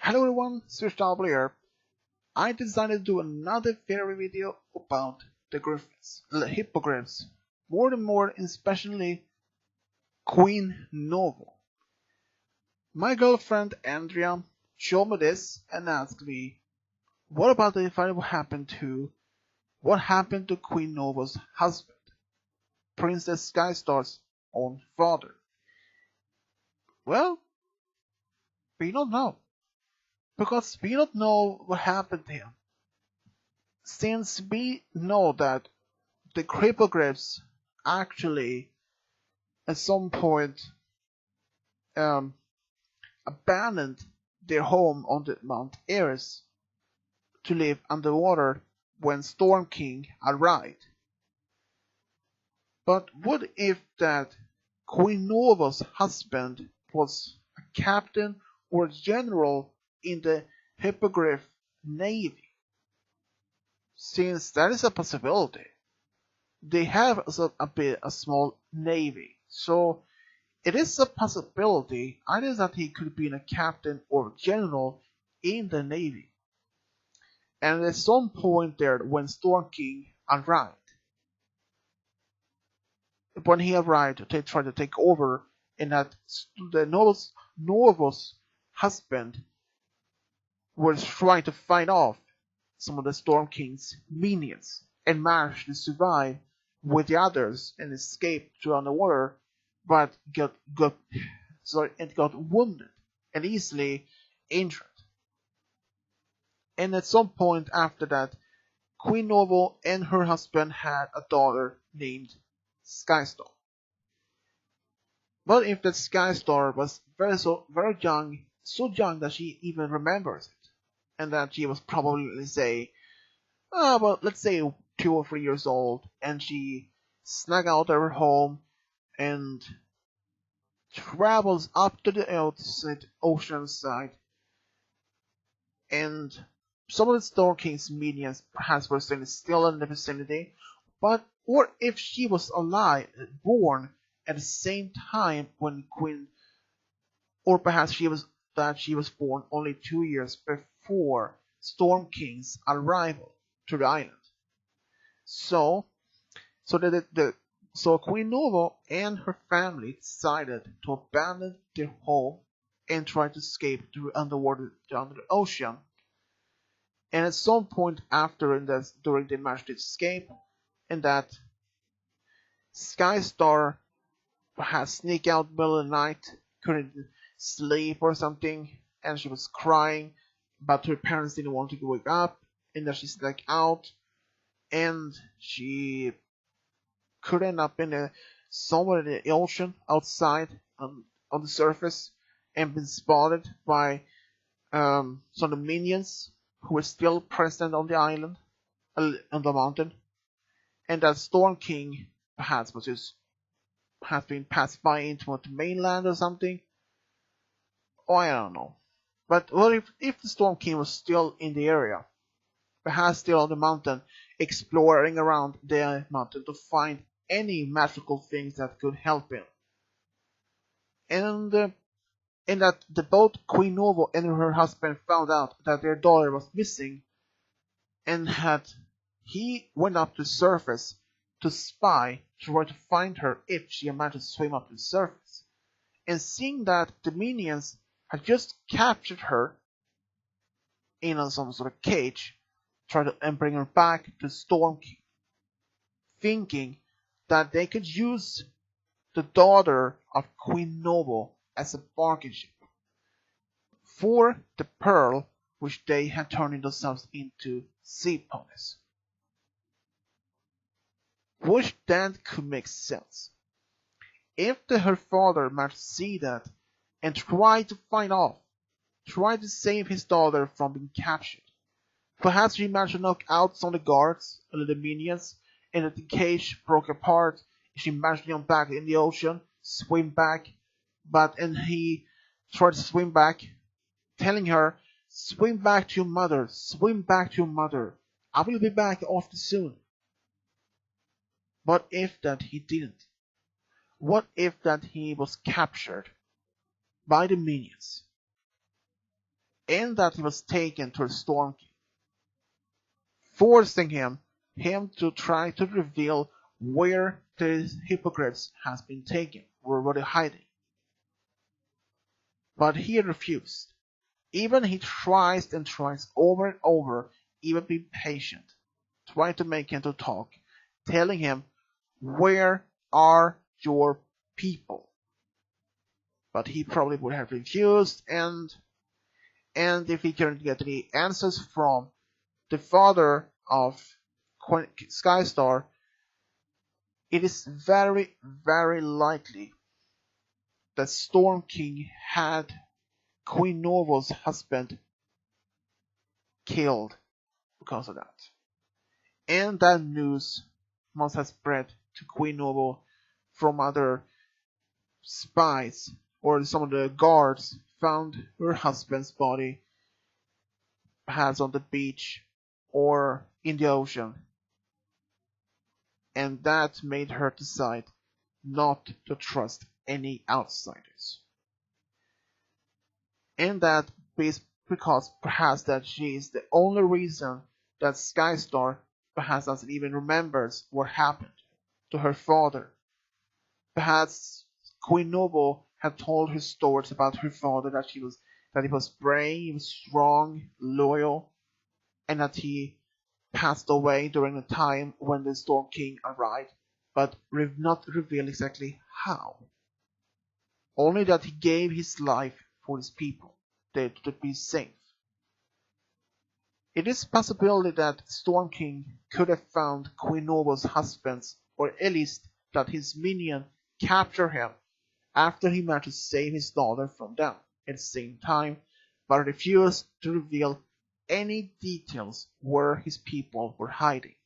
Hello everyone, Switch here. I decided to do another fairy video about the hippogriffs, more and more especially Queen Novo. My girlfriend Andrea showed me this and asked me, what about if I what happened to Queen Novo's husband, Princess Skystar's own father? Well, we don't know, because we don't know what happened to him. Since we know that the hippogriffs actually at some point um, abandoned their home on the Mount Eris to live underwater when Storm King arrived. But what if that Queen Nova's husband was a captain or a general in the Hippogriff Navy? Since that is a possibility. They have a small navy, so it is a possibility either that he could be a captain or general in the navy. And at some point there, when Storm King arrived, when he arrived to try to take over, and that the Novos husband was trying to fight off some of the Storm King's minions and managed to survive with the others and escape to underwater, but got wounded and easily injured. And at some point after that, Queen Novo and her husband had a daughter named Skystar. But if that Skystar was very young, so young that she even remembers it, and that she was probably, let's say 2 or 3 years old, and she snuck out of her home and travels up to the outside ocean side, and some of the Storm King's minions perhaps were still in the vicinity, but or if she was alive, born at the same time when Queen, or perhaps she was born only 2 years before Storm King's arrival to the island. So, so that so Queen Novo and her family decided to abandon their home and try to escape through under the ocean. And at some point during they managed to escape, and that Skystar had sneaked out in the middle of the night, couldn't sleep or something, and she was crying, but her parents didn't want to wake up, and then she snuck out, and she could end up somewhere in the ocean outside on the surface, and been spotted by some of the minions who were still present on the island, on the mountain, and that Storm King perhaps has been passed by into the mainland or something. Oh, I don't know. But what if the Storm King was still in the area, perhaps still on the mountain, exploring around the mountain to find any magical things that could help him? And that both Queen Novo and her husband found out that their daughter was missing, and had he went up to the surface to spy, to try to find her if she had managed to swim up to the surface. And seeing that the minions had just captured her in some sort of cage, tried to and bring her back to Storm King, thinking that they could use the daughter of Queen Novo as a bargaining chip for the pearl which they had turned themselves into sea ponies. Which then could make sense. If her father managed to see that and tried to tried to save his daughter from being captured, perhaps he managed to knock out some of the guards and the minions, and that the cage broke apart, and she managed to jump back in the ocean, swim back, and he tried to swim back, telling her, swim back to your mother, swim back to your mother, I will be back after soon. But if that he didn't? What if that he was captured by the minions? and that he was taken to the Storm King, forcing him to try to reveal where the hippogriffs has been taken, where they're hiding. But he refused. Even he tries and tries over and over, even being patient, trying to make him to talk, telling him, where are your people? But he probably would have refused, and if he couldn't get any answers from the father of Skystar, it is very, very likely that Storm King had Queen Novos' husband killed because of that. And that news must have spread to Queen Novo from other spies, or some of the guards found her husband's body perhaps on the beach or in the ocean, and that made her decide not to trust any outsiders. And that is because perhaps that she is the only reason that Skystar perhaps doesn't even remembers what happened to her father. Perhaps Queen Noble had told her stories about her father, that he was brave, he was strong, loyal, and that he passed away during the time when the Storm King arrived, but not reveal exactly how. Only that he gave his life for his people, they to be safe. It is possible that Storm King could have found Queen Novo's husband, or at least that his minion captured him after he managed to save his daughter from them at the same time, but refused to reveal any details where his people were hiding,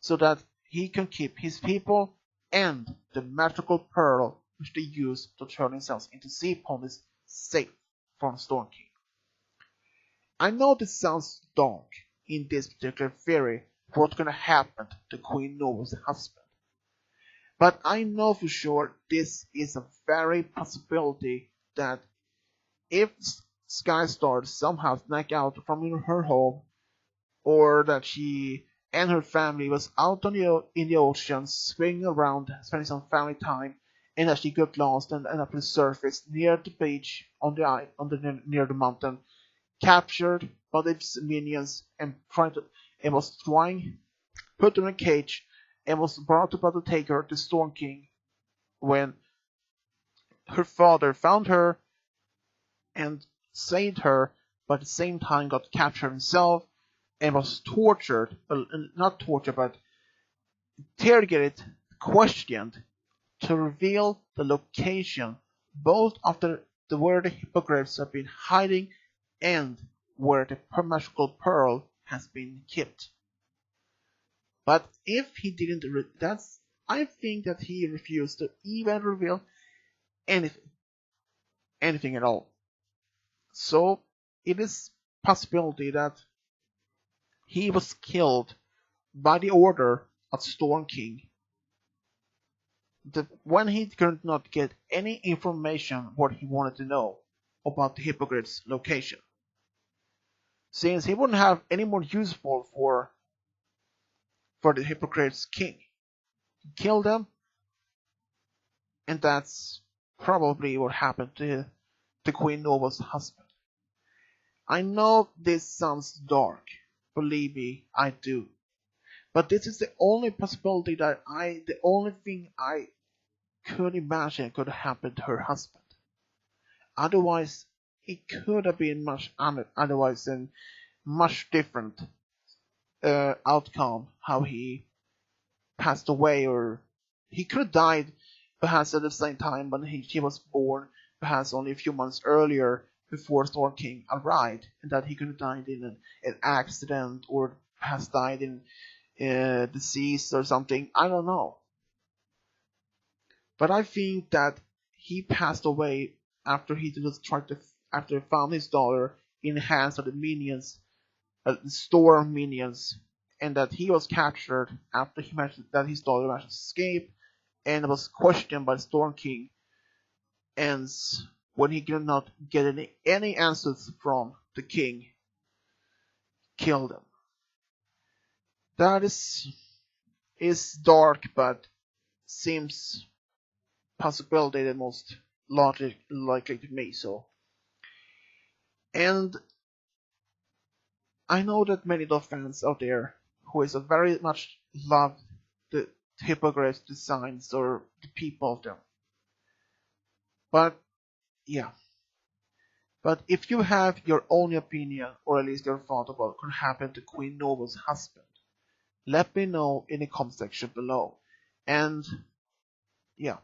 so that he can keep his people and the magical pearl which they use to turn themselves into sea ponies safe from Storm King. I know this sounds dark in this particular theory, what's gonna happen to Queen Nova's husband. But I know for sure this is a very possibility that if Skystar somehow snuck out from her home, or that she and her family was out in the ocean, swinging around, spending some family time, and that she got lost and ended up on the surface near the beach near the mountain, captured by its minions and was trying put in a cage and was brought about to take her to Storm King when her father found her and saved her, but at the same time got captured himself and was tortured, not tortured, but interrogated, questioned to reveal the location both of where the hippogriffs have been hiding and where the magical pearl has been kept. But if he didn't, I think that he refused to even reveal anything, anything at all. So it is possibility that he was killed by the order of Storm King. When he could not get any information what he wanted to know about the hippogriff's location, since he wouldn't have any more useful for the hippogriff's king. He killed them, and that's probably what happened to Queen Nova's husband. I know this sounds dark, believe me, I do. But this is the only possibility the only thing I could imagine could happen to her husband. Otherwise, it could have been otherwise and much different outcome. How he passed away, or he could have died, perhaps at the same time when he was born, perhaps only a few months earlier before Storm King arrived, and that he could have died in an accident, or perhaps died in disease or something. I don't know. But I think that he passed away after he just tried to after he found his daughter in the hands of the minions, the storm minions, and that he was captured after he managed that his daughter managed to escape and was questioned by the Storm King. And when he could not get any answers from the king killed them. That is dark, but seems possibility the most likely to me. So, and I know that many of the fans out there who is a very much love the hippogriff designs or the people of them. But yeah, but if you have your own opinion or at least your thought about what could happen to Queen Novos' husband, let me know in the comment section below. And yeah,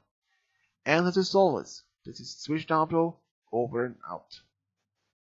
and as always, this is Switch Down over and out.